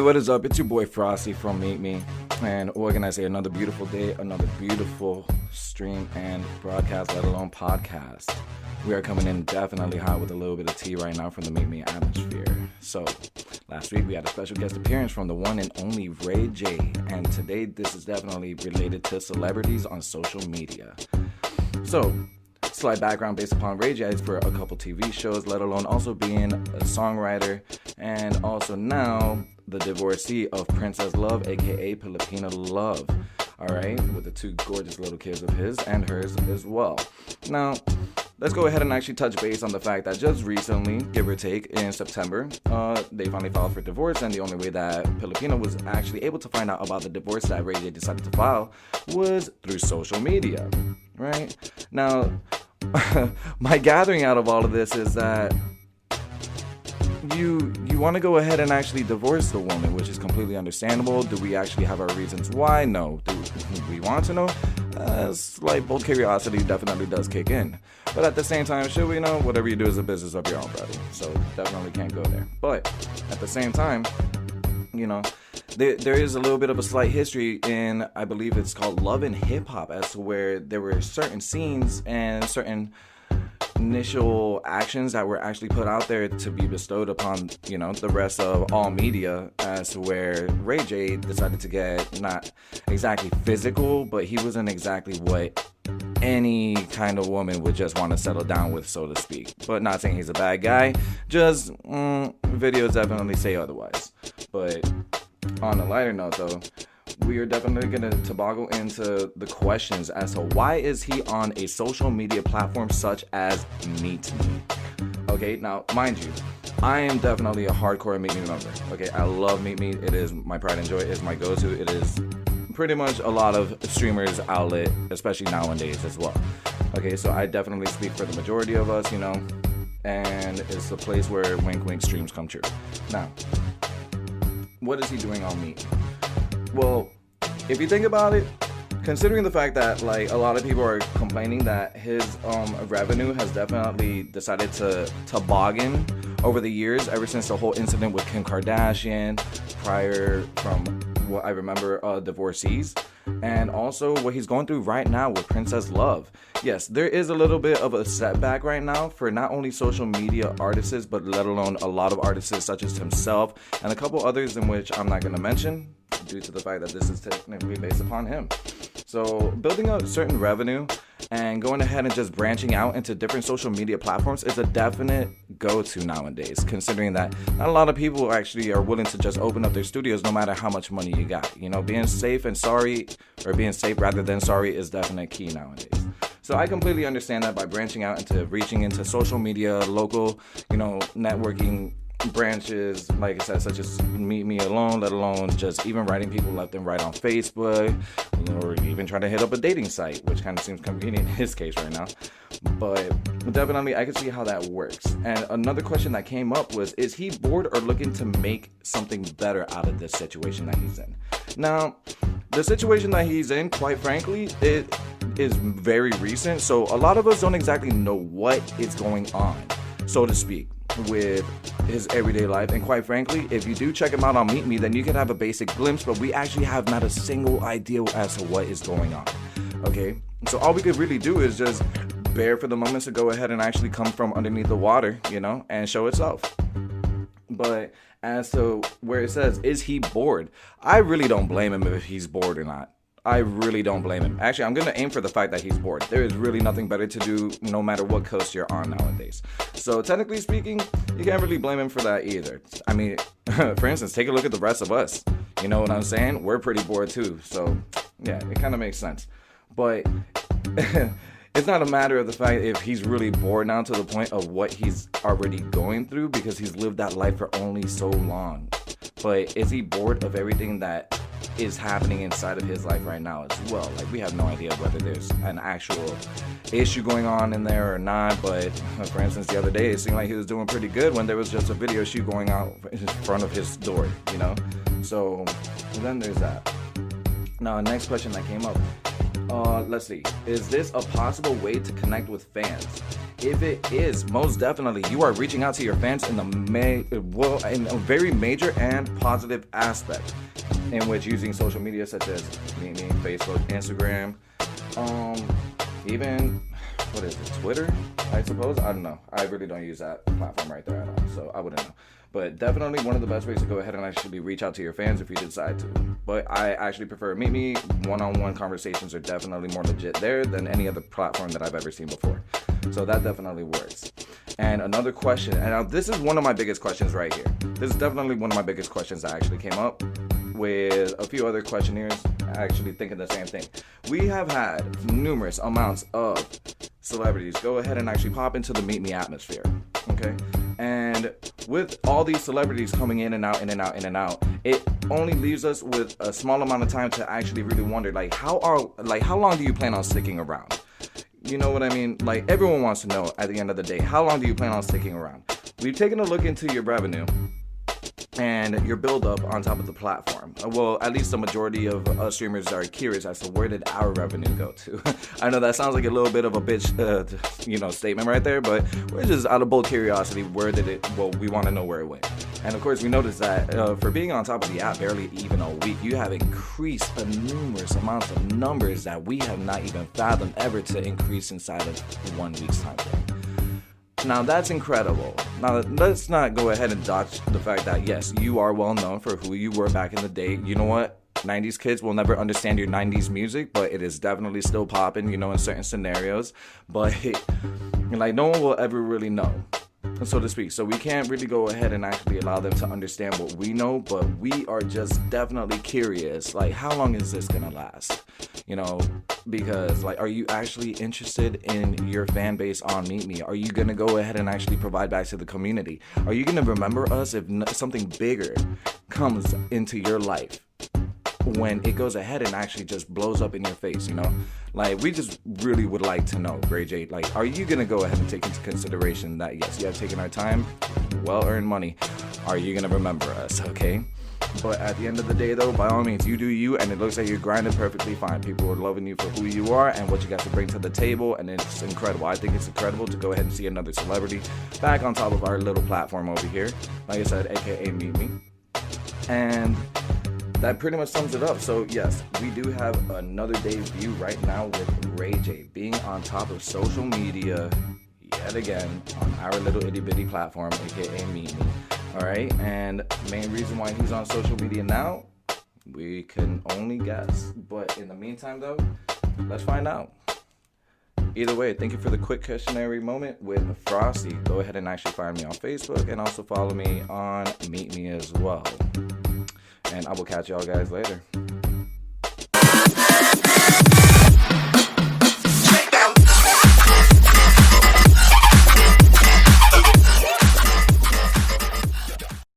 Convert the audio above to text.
what is up? It's your boy Frosty from Meetme, and what can I say? Another beautiful day, another beautiful stream and broadcast, let alone podcast. We are coming in definitely hot with a little bit of tea right now from the Meetme atmosphere. So, last week we had a special guest appearance from the one and only Ray J, and today this is definitely related to celebrities on social media. So, slight background based upon Ray J for a couple TV shows, let alone also being a songwriter, and also now the divorcee of Princess Love, aka Filipina Love. Alright, with the two gorgeous little kids of his and hers as well. Now, let's go ahead and actually touch base on the fact that just recently, give or take, in September, they finally filed for divorce, and the only way that Filipina was actually able to find out about the divorce that Ray J decided to file was through social media, right? Now, my gathering out of all of this is that you want to go ahead and actually divorce the woman, which is completely understandable. Do we actually have our reasons why? No. Do we want to know? Slight bold curiosity definitely does kick in. But at the same time, should we know? Whatever you do is a business of your own, brother. So definitely can't go there. But at the same time, you know, there is a little bit of a slight history in, I believe it's called Love and Hip Hop, as to where there were certain scenes and certain initial actions that were actually put out there to be bestowed upon, you know, the rest of all media, as to where Ray J decided to get not exactly physical, but he wasn't exactly what any kind of woman would just want to settle down with, so to speak. But not saying he's a bad guy, just videos definitely say otherwise. But on a lighter note though, we are definitely going to toboggle into the questions as to why is he on a social media platform such as Meetme. Okay, now mind you, I am definitely a hardcore Meetme member. Okay, I love Meetme. It is my pride and joy. It is my go-to. It is pretty much a lot of streamers' outlet, especially nowadays as well. Okay, so I definitely speak for the majority of us, you know, and it's the place where wink wink streams come true. Now, what is he doing on Meetme? Well, if you think about it, considering the fact that like a lot of people are complaining that his revenue has definitely decided to toboggan over the years, ever since the whole incident with Kim Kardashian, prior from what I remember, divorcees, and also what he's going through right now with Princess Love. Yes, there is a little bit of a setback right now for not only social media artists, but let alone a lot of artists such as himself and a couple others in which I'm not going to mention due to the fact that this is technically based upon him. So building up certain revenue and going ahead and just branching out into different social media platforms is a definite go-to nowadays, considering that not a lot of people actually are willing to just open up their studios no matter how much money you got. You know, being safe rather than sorry is definitely key nowadays. So I completely understand that by branching out into reaching into social media, local, you know, networking branches, like I said, such as Meetme alone, let alone just even writing people left and right on Facebook, or even trying to hit up a dating site, which kind of seems convenient in his case right now. But definitely I can see how that works. And another question that came up was, is he bored or looking to make something better out of this situation that he's in? Now, the situation that he's in, quite frankly, it is very recent, so a lot of us don't exactly know what is going on, so to speak, with his everyday life. And quite frankly, if you do check him out on Meetme, then you can have a basic glimpse, but we actually have not a single idea as to what is going on. Okay, so all we could really do is just bear for the moments to go ahead and actually come from underneath the water, you know, and show itself. But as to where it says, is he bored? I really don't blame him if he's bored or not. I really don't blame him. Actually, I'm going to aim for the fact that he's bored. There is really nothing better to do no matter what coast you're on nowadays. So technically speaking, you can't really blame him for that either. I mean, for instance, take a look at the rest of us. You know what I'm saying? We're pretty bored too. So yeah, it kind of makes sense. But it's not a matter of the fact if he's really bored now to the point of what he's already going through, because he's lived that life for only so long. But is he bored of everything that is happening inside of his life right now as well? Like, we have no idea whether there's an actual issue going on in there or not. But for instance, the other day it seemed like he was doing pretty good when there was just a video shoot going out in front of his door, you know. So then there's that. Now, next question that came up, let's see, is this a possible way to connect with fans? if it is, most definitely, you are reaching out to your fans in in a very major and positive aspect, in which using social media such as Meetme, Facebook, Instagram, even, what is it, Twitter, I suppose? I don't know. I really don't use that platform right there at all, so I wouldn't know. But definitely one of the best ways to go ahead and actually reach out to your fans if you decide to. But I actually prefer Meetme. One-on-one conversations are definitely more legit there than any other platform that I've ever seen before. So that definitely works. And another question, and now this is one of my biggest questions right here. This is definitely one of my biggest questions that actually came up with a few other questionnaires actually thinking the same thing. We have had numerous amounts of celebrities go ahead and actually pop into the Meetme atmosphere, okay? And with all these celebrities coming in and out, it only leaves us with a small amount of time to actually really wonder, how long do you plan on sticking around? You know what I mean? Like, everyone wants to know at the end of the day, how long do you plan on sticking around? We've taken a look into your revenue and your build up on top of the platform. Well, at least the majority of streamers are curious as to where did our revenue go to. I know that sounds like a little bit of a bitch, statement right there, but we're just out of bold curiosity. Where did it? Well, we want to know where it went. And of course, we noticed that for being on top of the app barely even a week, you have increased a numerous amounts of numbers that we have not even fathomed ever to increase inside of 1 week's time frame. Now that's incredible. Now let's not go ahead and dodge the fact that yes, you are well known for who you were back in the day. You know what? 90s kids will never understand your 90s music, but it is definitely still popping, in certain scenarios. But no one will ever really know, so to speak. So we can't really go ahead and actually allow them to understand what we know, but we are just definitely curious, how long is this gonna last? Because are you actually interested in your fan base on Meetme? Are you gonna go ahead and actually provide back to the community? Are you gonna remember us if something bigger comes into your life? When it goes ahead and actually just blows up in your face, we just really would like to know, Gray Jade, are you gonna go ahead and take into consideration that yes, you have taken our time, well-earned money? Are you gonna remember us? Okay. But at the end of the day, though, by all means, you do you, and it looks like you're grinding perfectly fine. People are loving you for who you are and what you got to bring to the table, and it's incredible. I think it's incredible to go ahead and see another celebrity back on top of our little platform over here, like I said, aka Meetme. And that pretty much sums it up. So yes, we do have another debut right now with Ray J being on top of social media yet again on our little itty bitty platform, aka Meetme. Alright, and main reason why he's on social media now, we can only guess. But in the meantime though, let's find out. Either way, thank you for the quick questionnaire moment with Frosty. Go ahead and actually find me on Facebook and also follow me on Meetme as well. And I will catch y'all guys later.